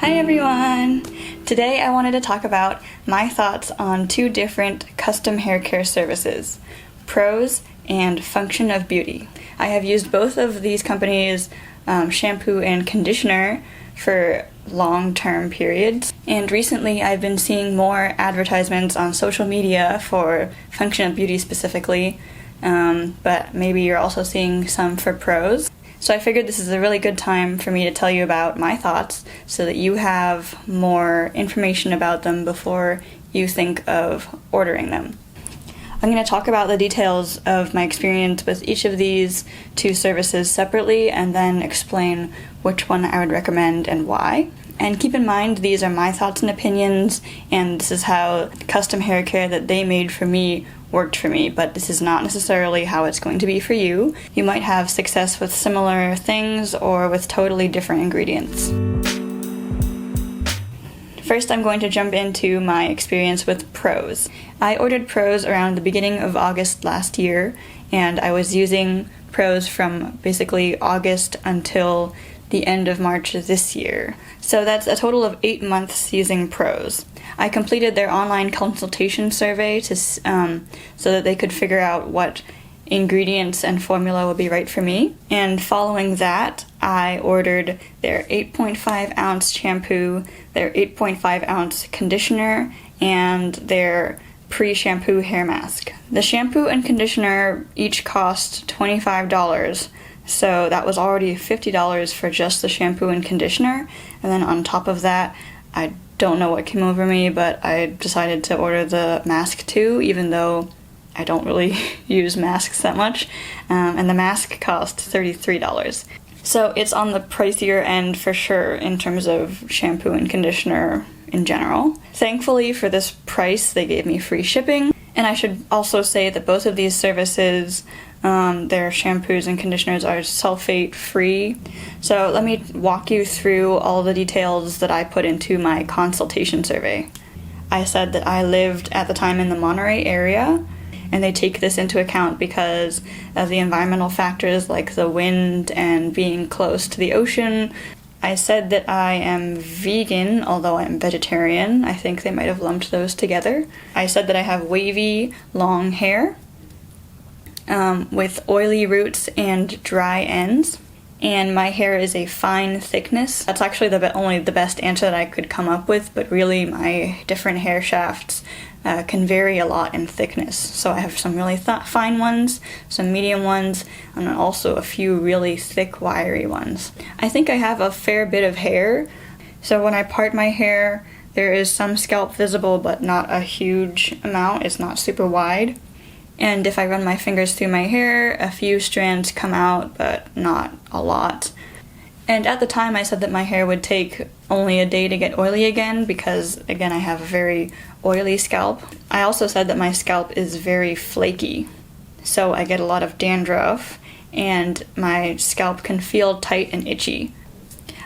Hi everyone! Today I wanted to talk about my thoughts on two different custom hair care services, Prose and Function of Beauty. I have used both of these companies' shampoo and conditioner for long-term periods, and recently I've been seeing more advertisements on social media for Function of Beauty specifically, but maybe you're also seeing some for Prose. So I figured this is a really good time for me to tell you about my thoughts so that you have more information about them before you think of ordering them. I'm going to talk about the details of my experience with each of these two services separately and then explain which one I would recommend and why. And keep in mind, these are my thoughts and opinions, and this is how custom hair care that they made for me worked for me, but this is not necessarily how it's going to be for you. You might have success with similar things or with totally different ingredients. First, I'm going to jump into my experience with Prose. I ordered Prose around the beginning of August last year, and I was using Prose from basically August until the end of March this year. So that's a total of 8 months using Prose. I completed their online consultation survey so that they could figure out what ingredients and formula would be right for me. And following that, I ordered their 8.5 ounce shampoo, their 8.5 ounce conditioner, and their pre-shampoo hair mask. The shampoo and conditioner each cost $25. So that was already $50 for just the shampoo and conditioner. And then on top of that, I don't know what came over me, but I decided to order the mask too, even though I don't really use masks that much. And the mask cost $33. So it's on the pricier end for sure in terms of shampoo and conditioner in general. Thankfully for this price, they gave me free shipping. And I should also say that both of these services, their shampoos and conditioners are sulfate-free. So let me walk you through all the details that I put into my consultation survey. I said that I lived at the time in the Monterey area, and they take this into account because of the environmental factors like the wind and being close to the ocean. I said that I am vegan, although I'm vegetarian. I think they might have lumped those together. I said that I have wavy, long hair with oily roots and dry ends, and my hair is a fine thickness. That's actually only the best answer that I could come up with, but really my different hair shafts can vary a lot in thickness. So I have some really fine ones, some medium ones, and also a few really thick, wiry ones. I think I have a fair bit of hair, so when I part my hair, there is some scalp visible, but not a huge amount. It's not super wide. And if I run my fingers through my hair, a few strands come out, but not a lot. And at the time I said that my hair would take only a day to get oily again because, again, I have a very oily scalp. I also said that my scalp is very flaky, so I get a lot of dandruff, and my scalp can feel tight and itchy.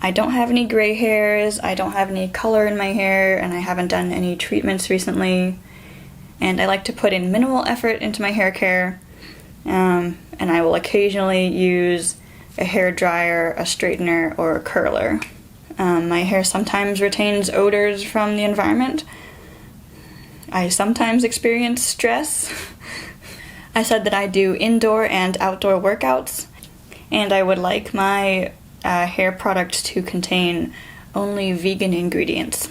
I don't have any gray hairs, I don't have any color in my hair, and I haven't done any treatments recently. And I like to put in minimal effort into my hair care, and I will occasionally use a hair dryer, a straightener, or a curler. My hair sometimes retains odors from the environment. I sometimes experience stress. I said that I do indoor and outdoor workouts, and I would like my hair products to contain only vegan ingredients.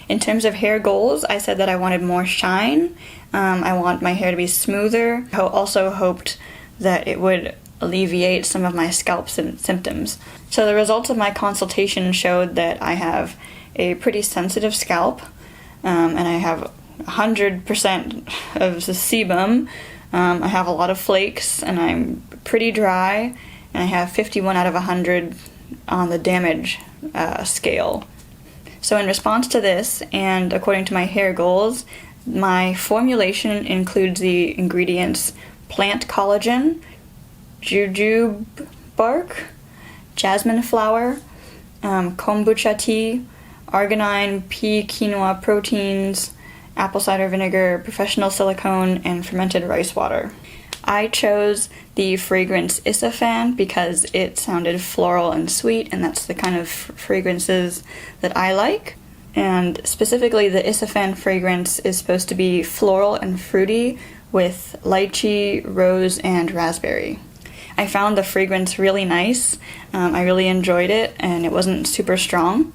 In terms of hair goals, I said that I wanted more shine. I want my hair to be smoother. I also hoped that it would alleviate some of my scalp symptoms. So the results of my consultation showed that I have a pretty sensitive scalp, and I have 100% of the sebum. I have a lot of flakes, and I'm pretty dry, and I have 51 out of 100 on the damage scale. So in response to this, and according to my hair goals, my formulation includes the ingredients plant collagen, jujube bark, jasmine flower, kombucha tea, arginine, pea quinoa proteins, apple cider vinegar, professional silicone, and fermented rice water. I chose the fragrance Isofan because it sounded floral and sweet, and that's the kind of fragrances that I like. And specifically, the Isofan fragrance is supposed to be floral and fruity with lychee, rose, and raspberry. I found the fragrance really nice. I really enjoyed it, and it wasn't super strong.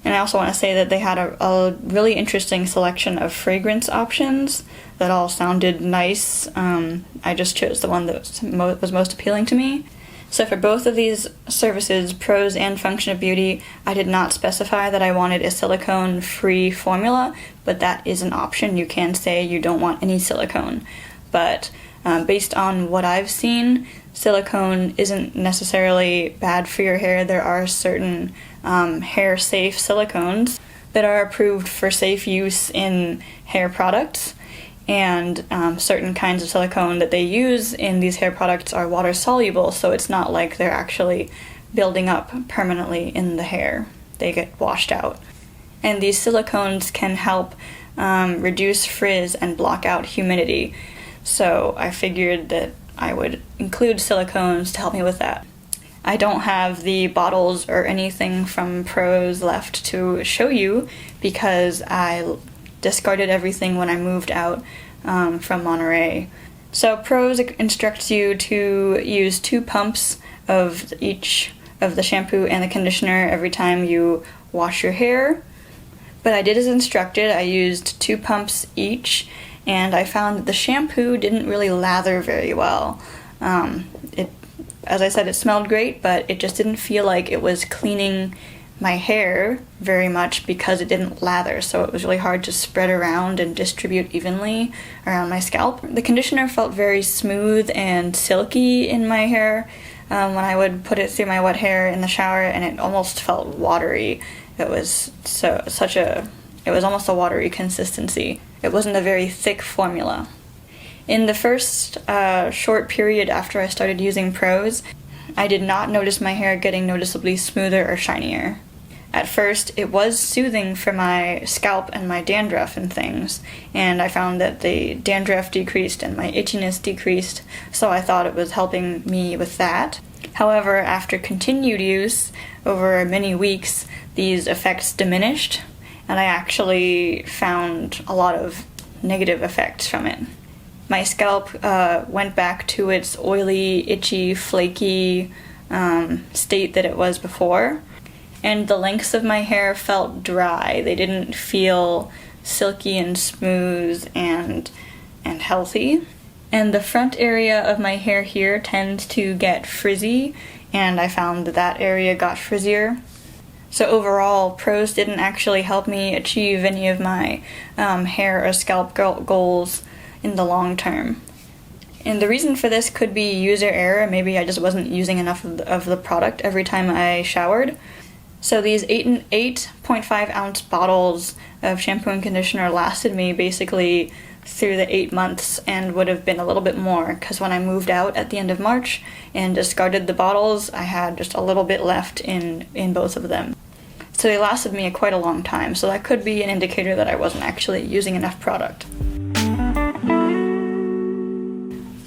And I also want to say that they had a really interesting selection of fragrance options that all sounded nice. I just chose the one that was most appealing to me. So for both of these services, Prose and Function of Beauty, I did not specify that I wanted a silicone-free formula, but that is an option. You can say you don't want any silicone. But based on what I've seen, silicone isn't necessarily bad for your hair. There are certain hair-safe silicones that are approved for safe use in hair products, and certain kinds of silicone that they use in these hair products are water-soluble, so it's not like they're actually building up permanently in the hair. They get washed out. And these silicones can help reduce frizz and block out humidity, so I figured that I would include silicones to help me with that. I don't have the bottles or anything from Prose left to show you because I discarded everything when I moved out from Monterey. So Prose instructs you to use 2 pumps of each of the shampoo and the conditioner every time you wash your hair. But I did as instructed. I used 2 pumps each, and I found that the shampoo didn't really lather very well. As I said, it smelled great, but it just didn't feel like it was cleaning my hair very much because it didn't lather, so it was really hard to spread around and distribute evenly around my scalp. The conditioner felt very smooth and silky in my hair when I would put it through my wet hair in the shower, and it almost felt watery. It was almost a watery consistency. It wasn't a very thick formula. In the first short period after I started using Prose, I did not notice my hair getting noticeably smoother or shinier. At first, it was soothing for my scalp and my dandruff and things, and I found that the dandruff decreased and my itchiness decreased, so I thought it was helping me with that. However, after continued use over many weeks, these effects diminished, and I actually found a lot of negative effects from it. My scalp went back to its oily, itchy, flaky state that it was before, and the lengths of my hair felt dry. They didn't feel silky and smooth and healthy. And the front area of my hair here tends to get frizzy, and I found that area got frizzier. So overall, Prose didn't actually help me achieve any of my hair or scalp goals in the long term. And the reason for this could be user error. Maybe I just wasn't using enough of the product every time I showered. So these 8.5 ounce bottles of shampoo and conditioner lasted me basically through the 8 months, and would have been a little bit more, because when I moved out at the end of March and discarded the bottles, I had just a little bit left in both of them. So they lasted me quite a long time, so that could be an indicator that I wasn't actually using enough product.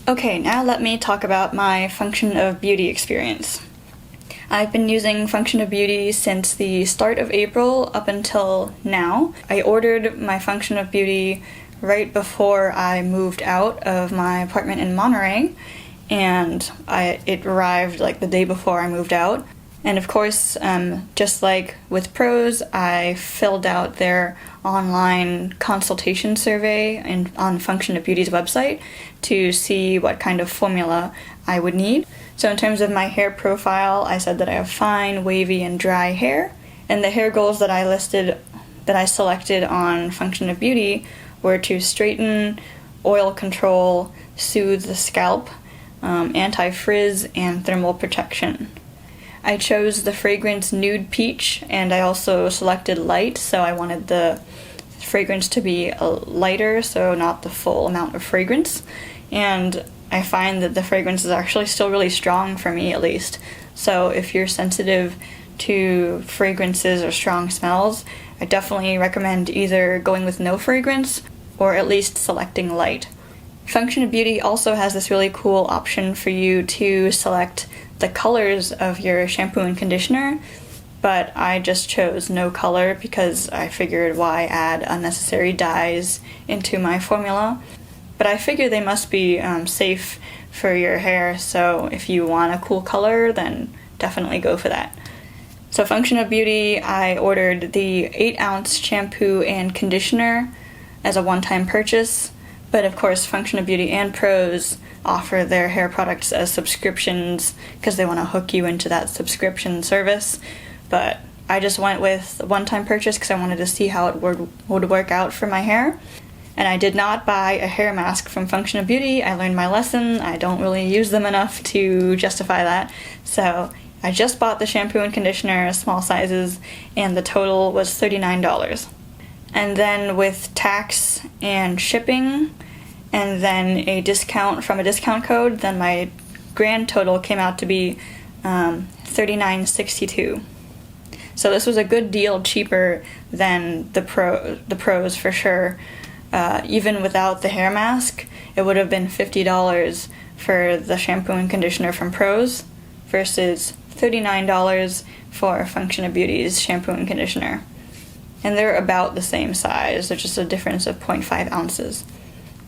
Okay, now let me talk about my Function of Beauty experience. I've been using Function of Beauty since the start of April up until now. I ordered my Function of Beauty right before I moved out of my apartment in Monterey, and it arrived like the day before I moved out. And of course, just like with Prose, I filled out their online consultation survey on Function of Beauty's website to see what kind of formula I would need. So in terms of my hair profile, I said that I have fine, wavy, and dry hair. And the hair goals that I selected on Function of Beauty were to straighten, oil control, soothe the scalp, anti-frizz, and thermal protection. I chose the fragrance Nude Peach, and I also selected light, so I wanted the fragrance to be lighter, so not the full amount of fragrance. And I find that the fragrance is actually still really strong for me, at least. So if you're sensitive to fragrances or strong smells, I definitely recommend either going with no fragrance or at least selecting light. Function of Beauty also has this really cool option for you to select the colors of your shampoo and conditioner, but I just chose no color because I figured why add unnecessary dyes into my formula. But I figure they must be safe for your hair, so if you want a cool color, then definitely go for that. So Function of Beauty, I ordered the 8-ounce shampoo and conditioner as a one-time purchase, but of course Function of Beauty and Prose offer their hair products as subscriptions because they want to hook you into that subscription service. But I just went with a one-time purchase because I wanted to see how it would work out for my hair. And I did not buy a hair mask from Function of Beauty. I learned my lesson. I don't really use them enough to justify that. So I just bought the shampoo and conditioner, small sizes, and the total was $39. And then with tax and shipping, and then a discount from a discount code, then my grand total came out to be $39.62. So this was a good deal, cheaper than the Prose for sure. Even without the hair mask, it would have been $50 for the shampoo and conditioner from Prose versus $39 for Function of Beauty's shampoo and conditioner. And they're about the same size, there's just a difference of 0.5 ounces.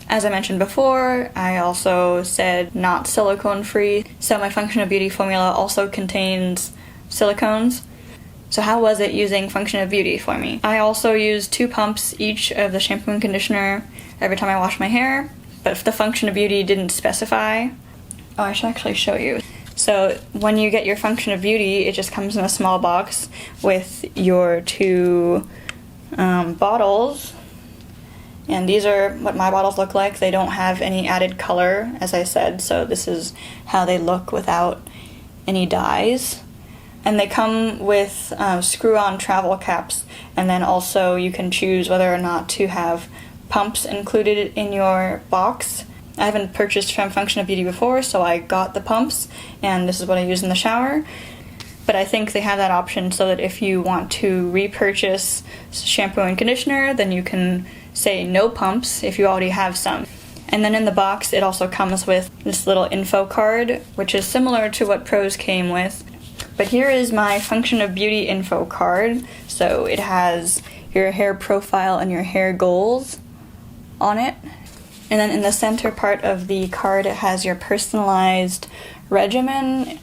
As I mentioned before, I also said not silicone free, so my Function of Beauty formula also contains silicones. So how was it using Function of Beauty for me? I also used 2 pumps each of the shampoo and conditioner every time I wash my hair, but if the Function of Beauty didn't specify, I should actually show you. So when you get your Function of Beauty, it just comes in a small box with your 2 bottles, and these are what my bottles look like. They don't have any added color, as I said, so this is how they look without any dyes. And they come with screw-on travel caps, and then also you can choose whether or not to have pumps included in your box. I haven't purchased from Function of Beauty before, so I got the pumps, and this is what I use in the shower. But I think they have that option so that if you want to repurchase shampoo and conditioner, then you can say no pumps if you already have some. And then in the box, it also comes with this little info card, which is similar to what Prose came with. But here is my Function of Beauty info card. So it has your hair profile and your hair goals on it. And then in the center part of the card, it has your personalized regimen.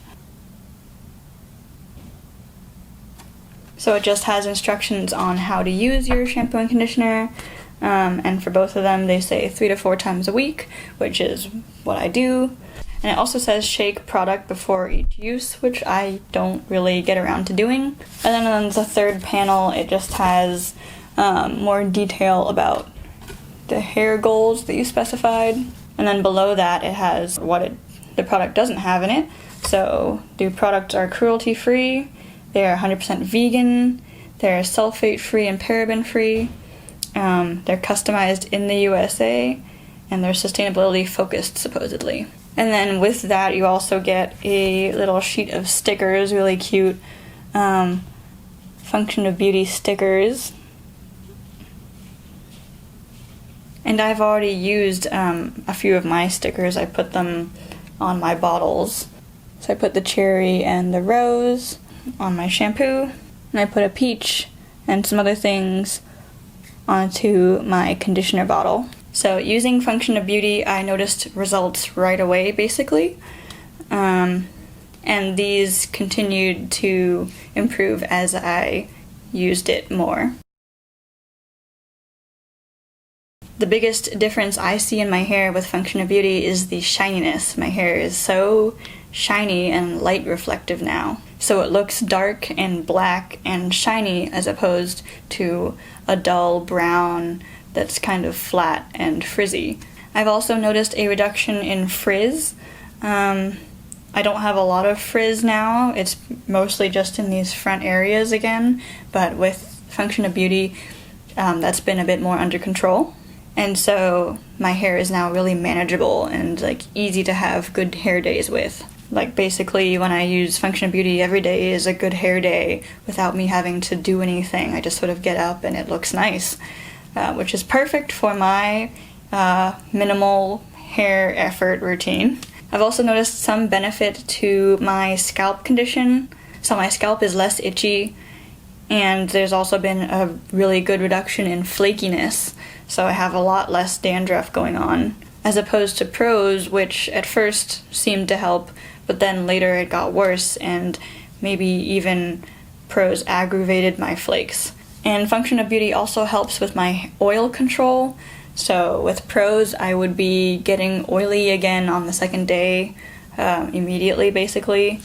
So it just has instructions on how to use your shampoo and conditioner. And for both of them, they say 3 to 4 times a week, which is what I do. And it also says shake product before each use, which I don't really get around to doing. And then on the third panel, it just has more detail about the hair goals that you specified. And then below that, it has what the product doesn't have in it. So the products are cruelty-free, they're 100% vegan, they're sulfate-free and paraben-free, they're customized in the USA, and they're sustainability-focused, supposedly. And then with that, you also get a little sheet of stickers, really cute Function of Beauty stickers. And I've already used a few of my stickers. I put them on my bottles. So I put the cherry and the rose on my shampoo, and I put a peach and some other things onto my conditioner bottle. So using Function of Beauty, I noticed results right away, basically. And these continued to improve as I used it more. The biggest difference I see in my hair with Function of Beauty is the shininess. My hair is so shiny and light reflective now. So it looks dark and black and shiny as opposed to a dull brown that's kind of flat and frizzy. I've also noticed a reduction in frizz. I don't have a lot of frizz now. It's mostly just in these front areas again, but with Function of Beauty, that's been a bit more under control. And so my hair is now really manageable and like easy to have good hair days with. Like basically when I use Function of Beauty, every day is a good hair day without me having to do anything. I just sort of get up and it looks nice, which is perfect for my minimal hair effort routine. I've also noticed some benefit to my scalp condition, so my scalp is less itchy, and there's also been a really good reduction in flakiness, so I have a lot less dandruff going on, as opposed to prose, which at first seemed to help, but then later it got worse, and maybe even prose aggravated my flakes. And Function of Beauty also helps with my oil control. So with prose, I would be getting oily again on the second day, immediately basically.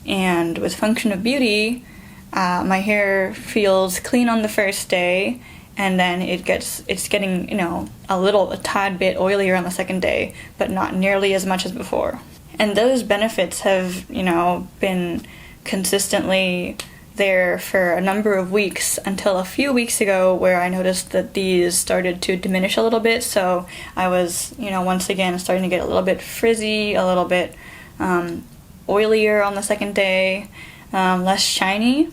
And with Function of Beauty, my hair feels clean on the first day, and then it's getting, a tad bit oilier on the second day, but not nearly as much as before. And those benefits have, been consistently there for a number of weeks until a few weeks ago, where I noticed that these started to diminish a little bit. So I was, once again starting to get a little bit frizzy, a little bit oilier on the second day, less shiny,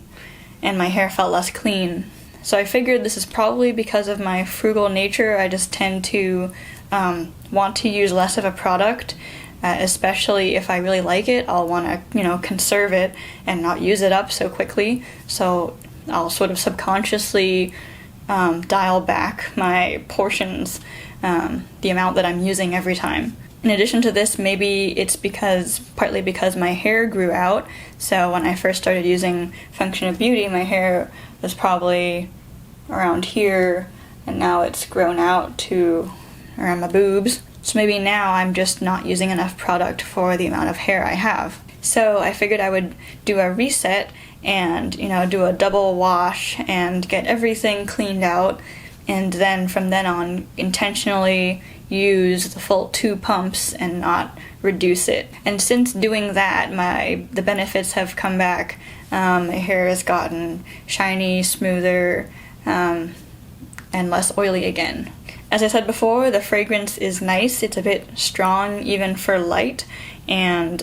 and my hair felt less clean. So I figured this is probably because of my frugal nature. I just tend to want to use less of a product. Especially if I really like it, I'll want to, conserve it and not use it up so quickly. So I'll sort of subconsciously dial back my portions, the amount that I'm using every time. In addition to this, maybe it's partly because my hair grew out. So when I first started using Function of Beauty, my hair was probably around here, and now it's grown out to around my boobs. So maybe now I'm just not using enough product for the amount of hair I have. So I figured I would do a reset and, do a double wash and get everything cleaned out, and then from then on intentionally use the full 2 pumps and not reduce it. And since doing that, the benefits have come back. My hair has gotten shiny, smoother, and less oily again. As I said before, the fragrance is nice. It's a bit strong even for light, and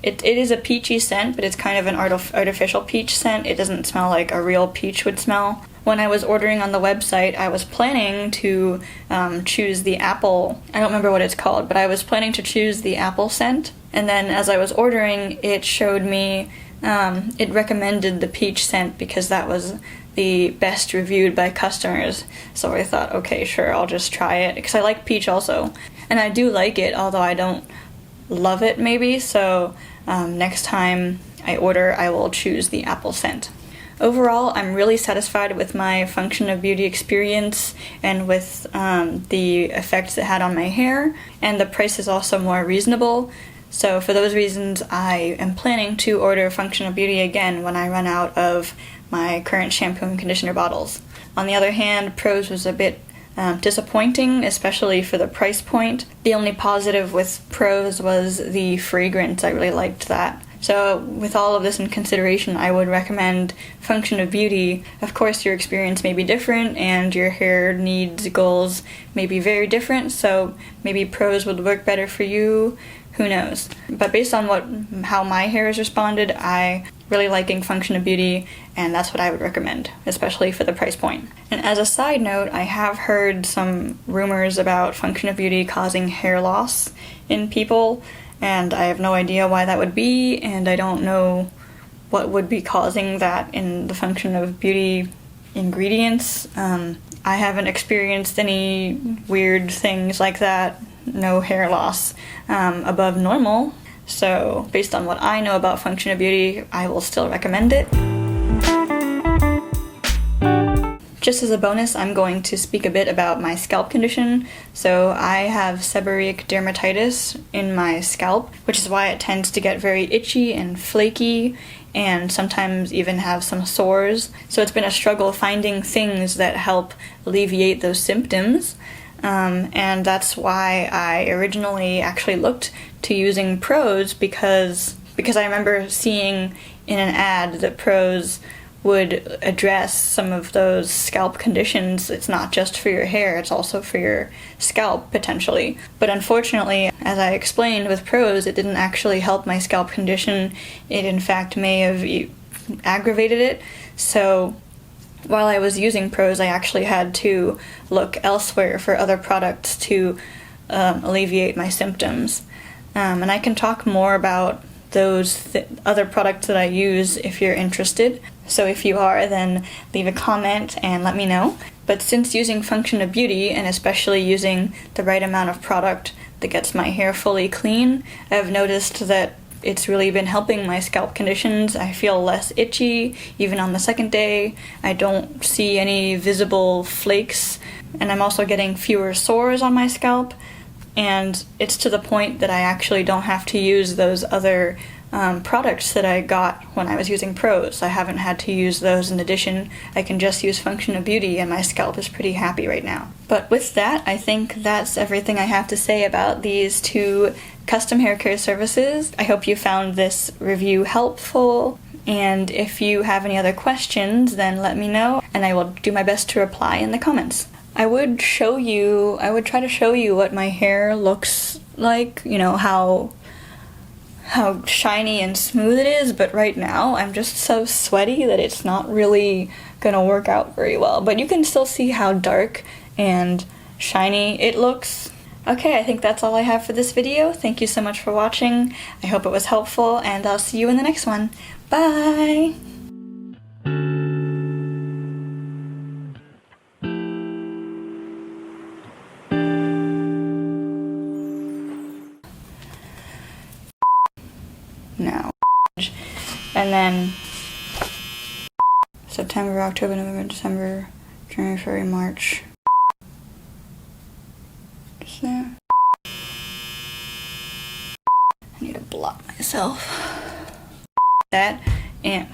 it is a peachy scent, but it's kind of an artificial peach scent. It doesn't smell like a real peach would smell. When I was ordering on the website, I was planning to choose the apple. I don't remember what it's called, but I was planning to choose the apple scent, and then as I was ordering, it showed me, it recommended the peach scent because that was the best reviewed by customers. So I thought, okay, sure, I'll just try it, because I like peach also. And I do like it, although I don't love it maybe, so next time I order, I will choose the apple scent. Overall, I'm really satisfied with my Function of Beauty experience and with the effects it had on my hair, and the price is also more reasonable. So for those reasons, I am planning to order Function of Beauty again when I run out of my current shampoo and conditioner bottles. On the other hand, prose was a bit disappointing, especially for the price point. The only positive with prose was the fragrance. I really liked that. So with all of this in consideration, I would recommend Function of Beauty. Of course, your experience may be different, and your hair needs, goals may be very different, so maybe prose would work better for you. Who knows? But based on how my hair has responded, I really liking Function of Beauty, and that's what I would recommend, especially for the price point. And as a side note, I have heard some rumors about Function of Beauty causing hair loss in people, and I have no idea why that would be, and I don't know what would be causing that in the Function of Beauty ingredients. I haven't experienced any weird things like that. No hair loss above normal. So based on what I know about Function of Beauty, I will still recommend it. Just as a bonus, I'm going to speak a bit about my scalp condition. So I have seborrheic dermatitis in my scalp, which is why it tends to get very itchy and flaky, and sometimes even have some sores. So it's been a struggle finding things that help alleviate those symptoms. And that's why I originally actually looked to using prose, because I remember seeing in an ad that prose would address some of those scalp conditions. It's not just for your hair, it's also for your scalp, potentially. But unfortunately, as I explained with prose, it didn't actually help my scalp condition. It in fact may have aggravated it. So while I was using prose, I actually had to look elsewhere for other products to alleviate my symptoms. And I can talk more about those other products that I use if you're interested. So if you are, then leave a comment and let me know. But since using Function of Beauty, and especially using the right amount of product that gets my hair fully clean, I've noticed that it's really been helping my scalp conditions. I feel less itchy, even on the second day. I don't see any visible flakes, and I'm also getting fewer sores on my scalp. And it's to the point that I actually don't have to use those other products that I got when I was using Prose. I haven't had to use those in addition. I can just use Function of Beauty, and my scalp is pretty happy right now. But with that, I think that's everything I have to say about these two custom hair care services. I hope you found this review helpful, and if you have any other questions, then let me know, and I will do my best to reply in the comments. I would try to show you what my hair looks like, you know, how shiny and smooth it is, but right now I'm just so sweaty that it's not really gonna work out very well. But you can still see how dark and shiny it looks. Okay, I think that's all I have for this video. Thank you so much for watching. I hope it was helpful, and I'll see you in the next one. Bye! Now, and then September, October, November, December, January, February, March. Just there. I need to blot myself. That and